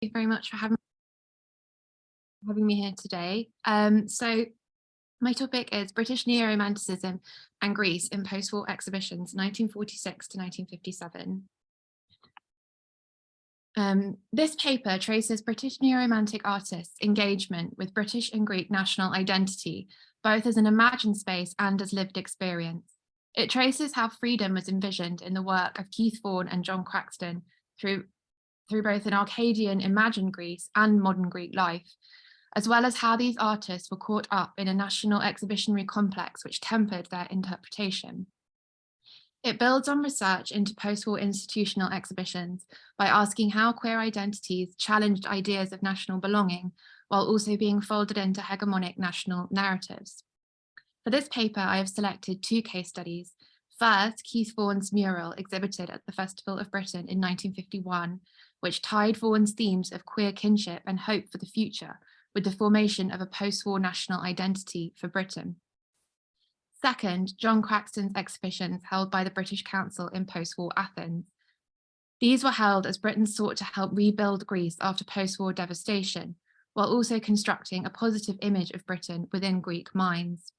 you very much for having me here today. So my topic is British Neo-Romanticism and Greece in post-war exhibitions, 1946 to 1957. This paper traces British Neo-Romantic artists' engagement with British and Greek national identity, both as an imagined space and as lived experience. It traces how freedom was envisioned in the work of Keith Vaughan and John Craxton through both an Arcadian imagined Greece and modern Greek life, as well as how these artists were caught up in a national exhibitionary complex which tempered their interpretation. It builds on research into post-war institutional exhibitions by asking how queer identities challenged ideas of national belonging while also being folded into hegemonic national narratives. For this paper, I have selected two case studies. First, Keith Vaughan's mural exhibited at the Festival of Britain in 1951, which tied Vaughan's themes of queer kinship and hope for the future with the formation of a post-war national identity for Britain. Second, John Craxton's exhibitions held by the British Council in post-war Athens. These were held as Britain sought to help rebuild Greece after post-war devastation, while also constructing a positive image of Britain within Greek minds.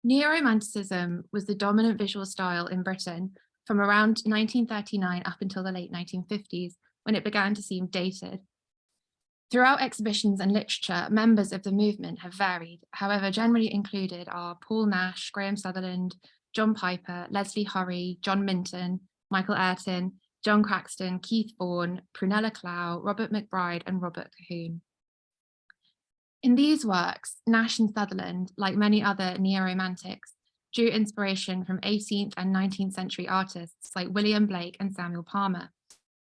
Neo-Romanticism was the dominant visual style in Britain from around 1939 up until the late 1950s, when it began to seem dated. Throughout exhibitions and literature, members of the movement have varied. However, generally included are Paul Nash, Graham Sutherland, John Piper, Leslie Horry, John Minton, Michael Ayrton, John Craxton, Keith Vaughan, Prunella Clow, Robert McBride, and Robert Cahoon. In these works, Nash and Sutherland, like many other neo-romantics, drew inspiration from 18th and 19th century artists like William Blake and Samuel Palmer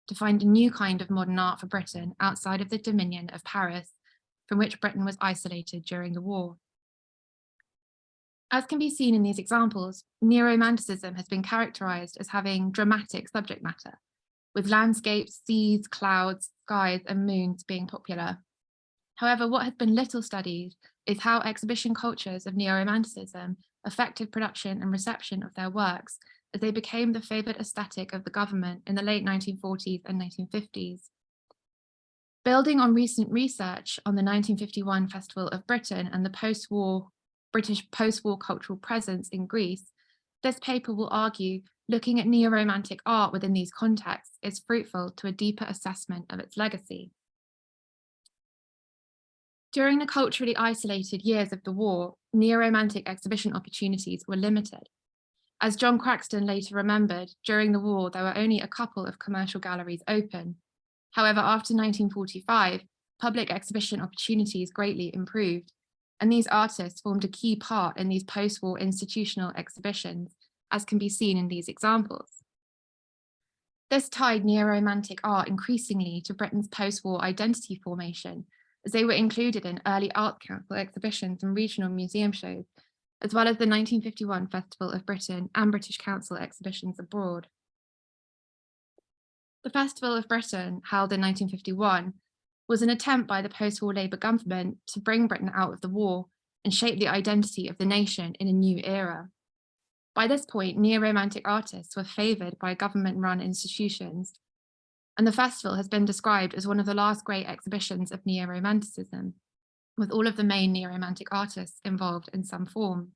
to find a new kind of modern art for Britain outside of the dominion of Paris, from which Britain was isolated during the war. As can be seen in these examples, Neo-Romanticism has been characterized as having dramatic subject matter, with landscapes, seas, clouds, skies, and moons being popular. However, what has been little studied is how exhibition cultures of Neo-Romanticism affected production and reception of their works, as they became the favoured aesthetic of the government in the late 1940s and 1950s. Building on recent research on the 1951 Festival of Britain and the British post-war cultural presence in Greece, this paper will argue looking at neo-romantic art within these contexts is fruitful to a deeper assessment of its legacy. During the culturally isolated years of the war, neo-romantic exhibition opportunities were limited. As John Craxton later remembered, during the war, there were only a couple of commercial galleries open. However, after 1945, public exhibition opportunities greatly improved, and these artists formed a key part in these post-war institutional exhibitions, as can be seen in these examples. This tied neo-romantic art increasingly to Britain's post-war identity formation, as they were included in early Arts Council exhibitions and regional museum shows, as well as the 1951 Festival of Britain and British Council exhibitions abroad. The Festival of Britain, held in 1951, was an attempt by the post-war Labour government to bring Britain out of the war and shape the identity of the nation in a new era. By this point, neo-romantic artists were favoured by government-run institutions, and the festival has been described as one of the last great exhibitions of neo-romanticism, with all of the main neo-romantic artists involved in some form.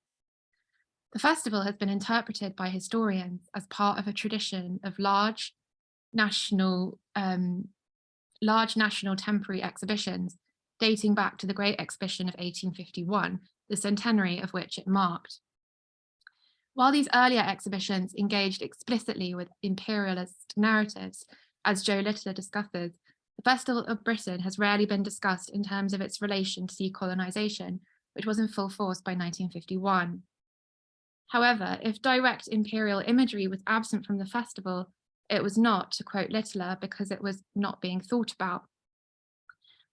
The festival has been interpreted by historians as part of a tradition of large national temporary exhibitions dating back to the Great Exhibition of 1851, the centenary of which it marked. While these earlier exhibitions engaged explicitly with imperialist narratives, as Joe Littler discusses, the Festival of Britain has rarely been discussed in terms of its relation to decolonisation, which was in full force by 1951. However, if direct imperial imagery was absent from the festival, it was not, to quote Littler, because it was not being thought about.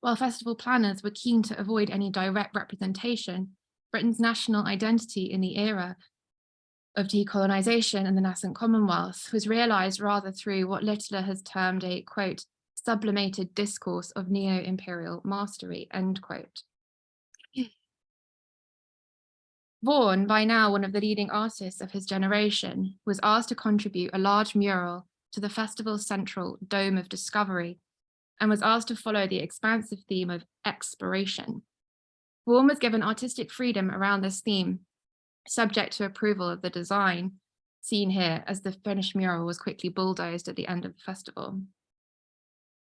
While festival planners were keen to avoid any direct representation, Britain's national identity in the era of decolonisation and the nascent Commonwealth was realised rather through what Littler has termed a, quote, sublimated discourse of neo-imperial mastery, end quote. Vaughan, by now one of the leading artists of his generation, was asked to contribute a large mural to the festival's central Dome of Discovery, and was asked to follow the expansive theme of exploration. Vaughan was given artistic freedom around this theme, subject to approval of the design, seen here as the finished mural was quickly bulldozed at the end of the festival.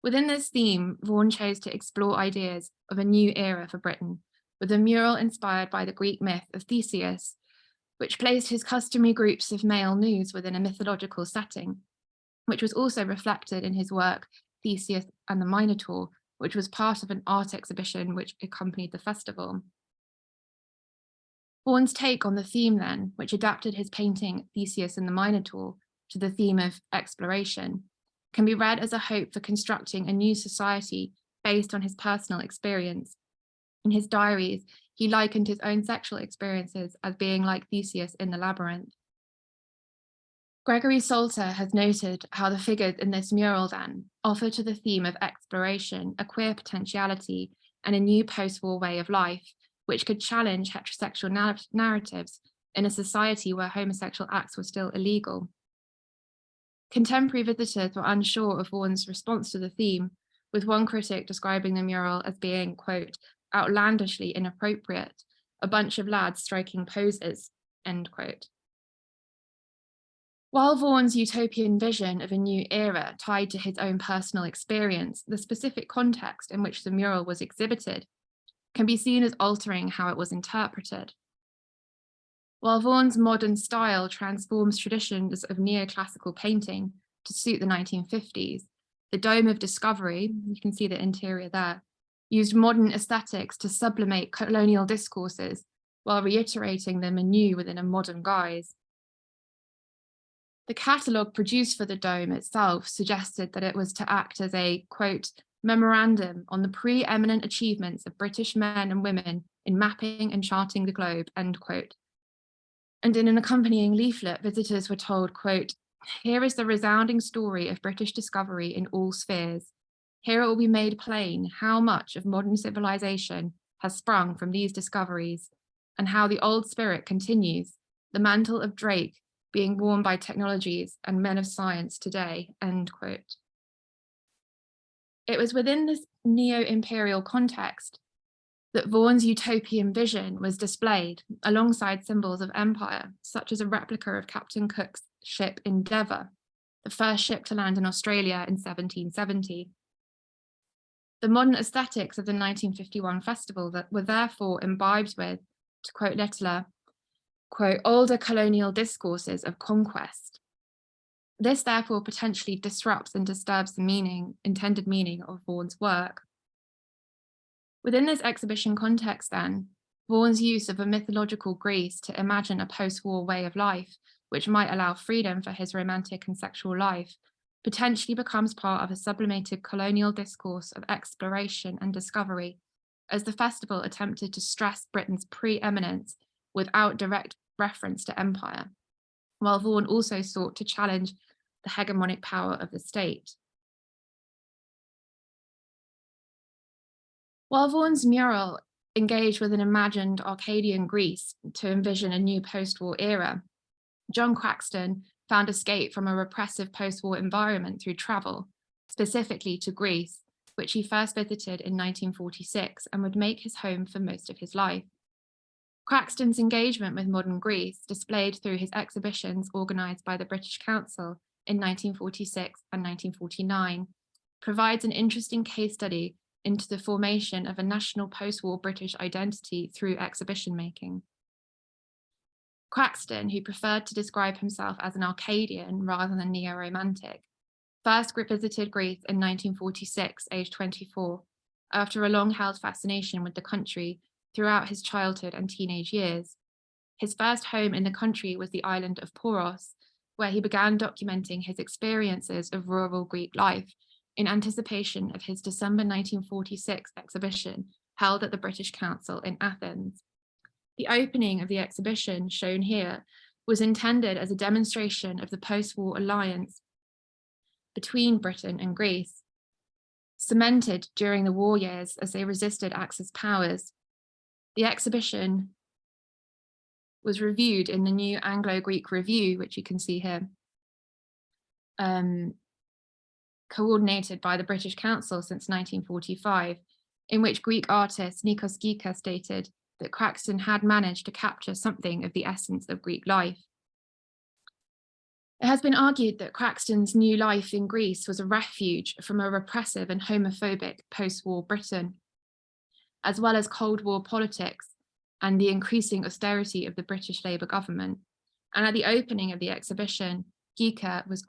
Within this theme, Vaughan chose to explore ideas of a new era for Britain, with a mural inspired by the Greek myth of Theseus, which placed his customary groups of male nudes within a mythological setting, which was also reflected in his work Theseus and the Minotaur, which was part of an art exhibition which accompanied the festival. Vaughan's take on the theme then, which adapted his painting Theseus and the Minotaur to the theme of exploration, can be read as a hope for constructing a new society based on his personal experience. In his diaries, he likened his own sexual experiences as being like Theseus in the labyrinth. Gregory Salter has noted how the figures in this mural then offer to the theme of exploration a queer potentiality and a new post-war way of life, which could challenge heterosexual narratives in a society where homosexual acts were still illegal. Contemporary visitors were unsure of Vaughan's response to the theme, with one critic describing the mural as being, quote, outlandishly inappropriate, a bunch of lads striking poses, end quote. While Vaughan's utopian vision of a new era tied to his own personal experience, the specific context in which the mural was exhibited can be seen as altering how it was interpreted. While Vaughan's modern style transforms traditions of neoclassical painting to suit the 1950s, the Dome of Discovery, you can see the interior there, used modern aesthetics to sublimate colonial discourses while reiterating them anew within a modern guise. The catalogue produced for the Dome itself suggested that it was to act as a, quote, memorandum on the preeminent achievements of British men and women in mapping and charting the globe, end quote. And in an accompanying leaflet, visitors were told, quote, here is the resounding story of British discovery in all spheres. Here it will be made plain how much of modern civilization has sprung from these discoveries, and how the old spirit continues, the mantle of Drake being worn by technologies and men of science today, end quote. It was within this neo-imperial context that Vaughan's utopian vision was displayed alongside symbols of empire, such as a replica of Captain Cook's ship Endeavour, the first ship to land in Australia in 1770. The modern aesthetics of the 1951 festival that were therefore imbibed with, to quote Littler, quote, older colonial discourses of conquest. This therefore potentially disrupts and disturbs the intended meaning of Vaughan's work. Within this exhibition context then, Vaughan's use of a mythological Greece to imagine a post-war way of life, which might allow freedom for his romantic and sexual life, potentially becomes part of a sublimated colonial discourse of exploration and discovery, as the festival attempted to stress Britain's preeminence without direct reference to empire, while Vaughan also sought to challenge the hegemonic power of the state. While Vaughan's mural engaged with an imagined Arcadian Greece to envision a new post-war era, John Craxton found escape from a repressive post-war environment through travel, specifically to Greece, which he first visited in 1946 and would make his home for most of his life. Craxton's engagement with modern Greece, displayed through his exhibitions organised by the British Council in 1946 and 1949, provides an interesting case study into the formation of a national post-war British identity through exhibition making. Craxton, who preferred to describe himself as an Arcadian rather than neo-romantic, first visited Greece in 1946, aged 24, after a long-held fascination with the country throughout his childhood and teenage years. His first home in the country was the island of Poros, where he began documenting his experiences of rural Greek life in anticipation of his December 1946 exhibition held at the British Council in Athens. The opening of the exhibition, shown here, was intended as a demonstration of the post-war alliance between Britain and Greece, cemented during the war years as they resisted Axis powers. The exhibition was reviewed in the New Anglo-Greek Review, which you can see here. coordinated by the British Council since 1945, in which Greek artist Nikos Gika stated that Craxton had managed to capture something of the essence of Greek life. It has been argued that Craxton's new life in Greece was a refuge from a repressive and homophobic post-war Britain, as well as Cold War politics and the increasing austerity of the British Labour government. And at the opening of the exhibition, Gika was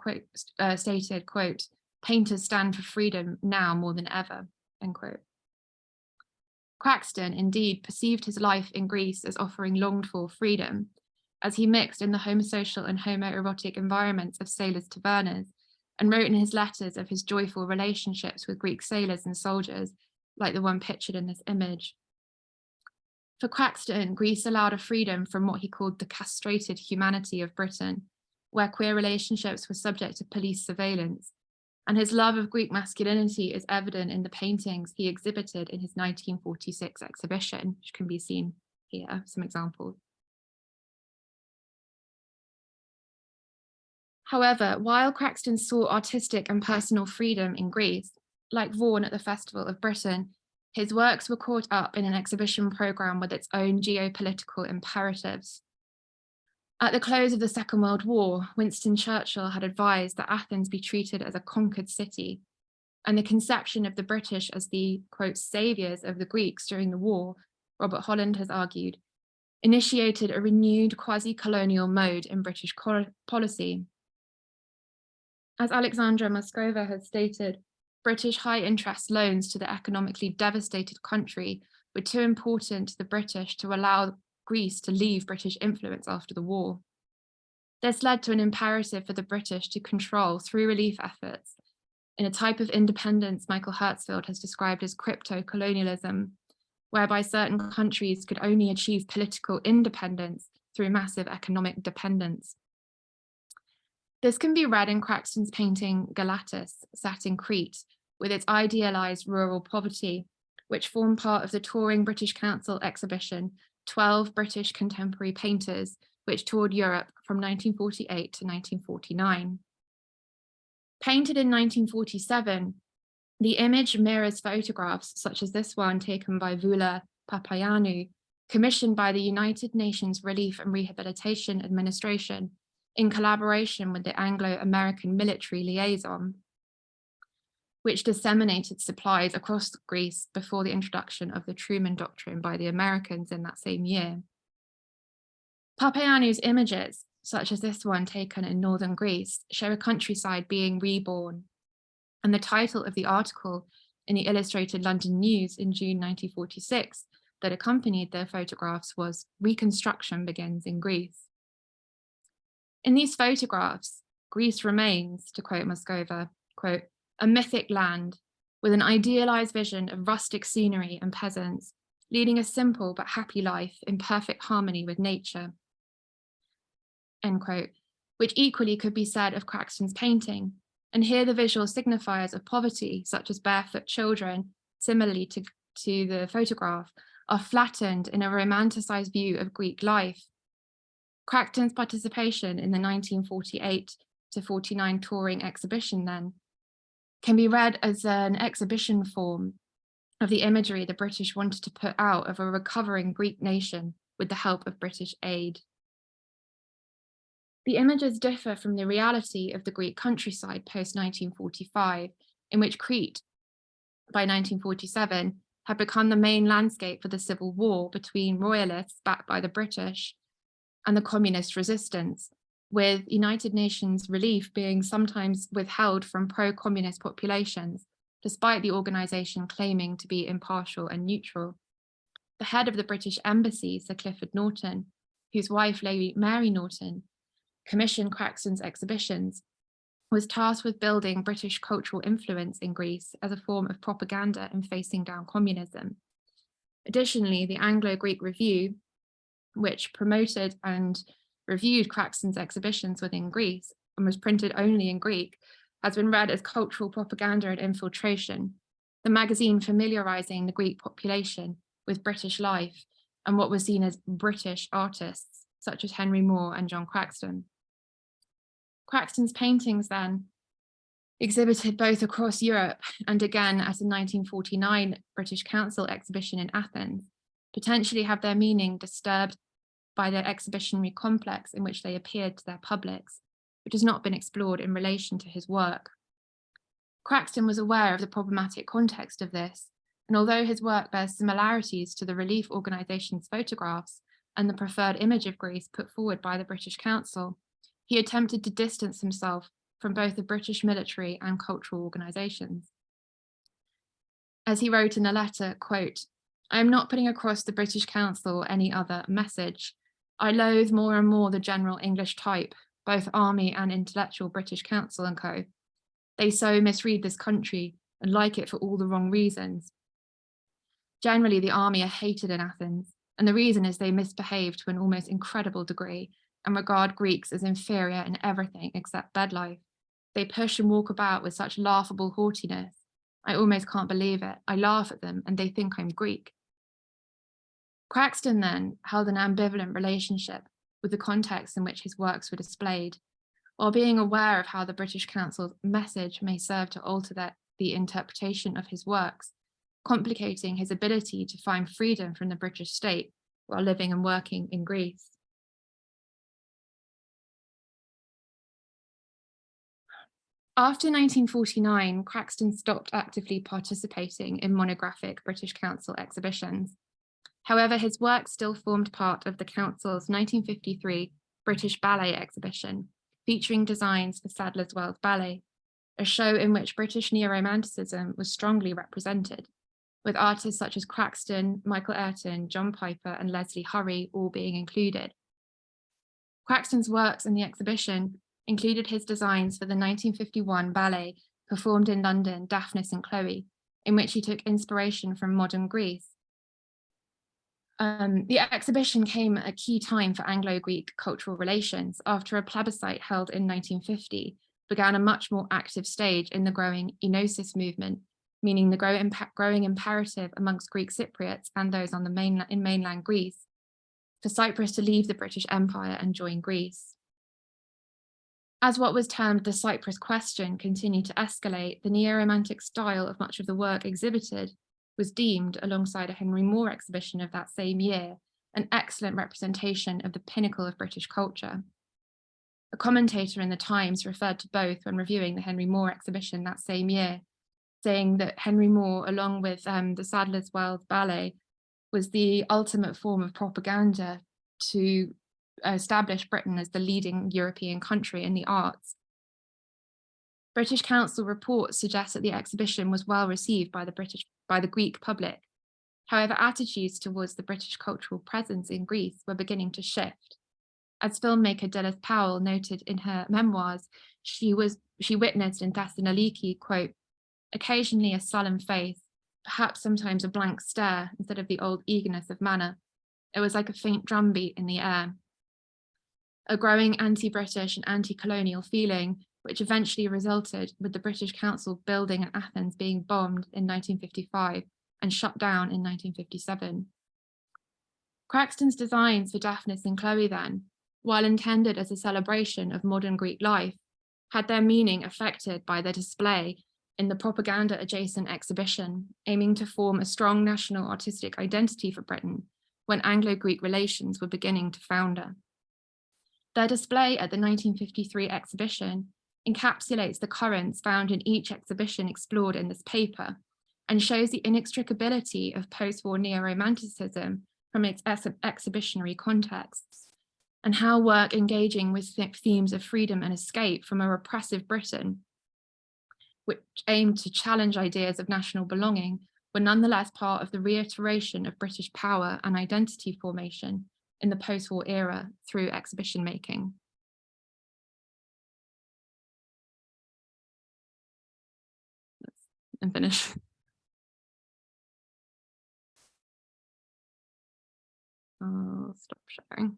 stated, quote, "Painters stand for freedom now more than ever," end quote. Craxton indeed perceived his life in Greece as offering longed-for freedom, as he mixed in the homosocial and homoerotic environments of sailors' tavernas, and wrote in his letters of his joyful relationships with Greek sailors and soldiers, like the one pictured in this image. For Craxton, Greece allowed a freedom from what he called the castrated humanity of Britain, where queer relationships were subject to police surveillance, and his love of Greek masculinity is evident in the paintings he exhibited in his 1946 exhibition, which can be seen here, some examples. However, while Craxton sought artistic and personal freedom in Greece, like Vaughan at the Festival of Britain, his works were caught up in an exhibition programme with its own geopolitical imperatives. At the close of the Second World War, Winston Churchill had advised that Athens be treated as a conquered city, and the conception of the British as the, quote, saviours of the Greeks during the war, Robert Holland has argued, initiated a renewed quasi-colonial mode in British policy. As Alexandra Moskova has stated, British high-interest loans to the economically devastated country were too important to the British to allow Greece to leave British influence after the war. This led to an imperative for the British to control, through relief efforts, in a type of independence Michael Hertzfeld has described as crypto-colonialism, whereby certain countries could only achieve political independence through massive economic dependence. This can be read in Craxton's painting Galatas, set in Crete, with its idealised rural poverty, which formed part of the touring British Council exhibition, 12 British Contemporary Painters, which toured Europe from 1948 to 1949. Painted in 1947, the image mirrors photographs such as this one taken by Vula Papayannou, commissioned by the United Nations Relief and Rehabilitation Administration in collaboration with the Anglo-American Military Liaison, which disseminated supplies across Greece before the introduction of the Truman Doctrine by the Americans in that same year. Papayanou's images, such as this one taken in northern Greece, show a countryside being reborn, and the title of the article in the Illustrated London News in June 1946 that accompanied their photographs was "Reconstruction Begins in Greece." In these photographs, Greece remains, to quote Moskova, quote, "a mythic land with an idealized vision of rustic scenery and peasants, leading a simple but happy life in perfect harmony with nature," end quote, which equally could be said of Craxton's painting. And here the visual signifiers of poverty, such as barefoot children, similarly to the photograph, are flattened in a romanticized view of Greek life. Craxton's participation in the 1948 to 49 touring exhibition then can be read as an exhibition form of the imagery the British wanted to put out of a recovering Greek nation with the help of British aid. The images differ from the reality of the Greek countryside post-1945, in which Crete, by 1947, had become the main landscape for the civil war between royalists backed by the British and the communist resistance, with United Nations relief being sometimes withheld from pro-communist populations, despite the organisation claiming to be impartial and neutral. The head of the British Embassy, Sir Clifford Norton, whose wife, Lady Mary Norton, commissioned Craxton's exhibitions, was tasked with building British cultural influence in Greece as a form of propaganda in facing down communism. Additionally, the Anglo-Greek Review, which promoted and reviewed Craxton's exhibitions within Greece and was printed only in Greek, has been read as cultural propaganda and infiltration, the magazine familiarising the Greek population with British life and what was seen as British artists, such as Henry Moore and John Craxton. Craxton's paintings then exhibited both across Europe and again at a 1949 British Council exhibition in Athens, potentially have their meaning disturbed by the exhibitionary complex in which they appeared to their publics, which has not been explored in relation to his work. Craxton was aware of the problematic context of this, and although his work bears similarities to the relief organisation's photographs and the preferred image of Greece put forward by the British Council, he attempted to distance himself from both the British military and cultural organisations. As he wrote in a letter, quote, "I am not putting across the British Council any other message. I loathe more and more the general English type, both army and intellectual British Council and co. They so misread this country and like it for all the wrong reasons. Generally, the army are hated in Athens, and the reason is they misbehave to an almost incredible degree and regard Greeks as inferior in everything except bed life. They push and walk about with such laughable haughtiness. I almost can't believe it. I laugh at them and they think I'm Greek." Craxton then held an ambivalent relationship with the context in which his works were displayed, while being aware of how the British Council's message may serve to alter the interpretation of his works, complicating his ability to find freedom from the British state while living and working in Greece. After 1949, Craxton stopped actively participating in monographic British Council exhibitions. However, his work still formed part of the Council's 1953 British Ballet exhibition, featuring designs for Sadler's Wells Ballet, a show in which British Neo-Romanticism was strongly represented, with artists such as Craxton, Michael Ayrton, John Piper, and Leslie Hurry all being included. Craxton's works in the exhibition included his designs for the 1951 ballet performed in London, Daphnis and Chloe, in which he took inspiration from modern Greece. The exhibition came at a key time for Anglo-Greek cultural relations after a plebiscite held in 1950 began a much more active stage in the growing enosis movement, meaning the growing imperative amongst Greek Cypriots and those on the mainland Greece for Cyprus to leave the British Empire and join Greece. As what was termed the Cyprus question continued to escalate, the neo-romantic style of much of the work exhibited was deemed, alongside a Henry Moore exhibition of that same year, an excellent representation of the pinnacle of British culture. A commentator in the Times referred to both when reviewing the Henry Moore exhibition that same year, saying that Henry Moore, along with the Sadler's Wells Ballet, was the ultimate form of propaganda to establish Britain as the leading European country in the arts. British Council reports suggest that the exhibition was well received by the Greek public. However, attitudes towards the British cultural presence in Greece were beginning to shift. As filmmaker Dilys Powell noted in her memoirs, she witnessed in Thessaloniki, quote, "occasionally a sullen face, perhaps sometimes a blank stare instead of the old eagerness of manner. It was like a faint drumbeat in the air." A growing anti-British and anti-colonial feeling, which eventually resulted with the British Council building in Athens being bombed in 1955 and shut down in 1957. Craxton's designs for Daphnis and Chloe then, while intended as a celebration of modern Greek life, had their meaning affected by their display in the propaganda-adjacent exhibition, aiming to form a strong national artistic identity for Britain when Anglo-Greek relations were beginning to founder. Their display at the 1953 exhibition encapsulates the currents found in each exhibition explored in this paper and shows the inextricability of post-war neo-romanticism from its exhibitionary contexts, and how work engaging with themes of freedom and escape from a repressive Britain, which aimed to challenge ideas of national belonging, were nonetheless part of the reiteration of British power and identity formation in the post-war era through exhibition making. And finish. I'll stop sharing.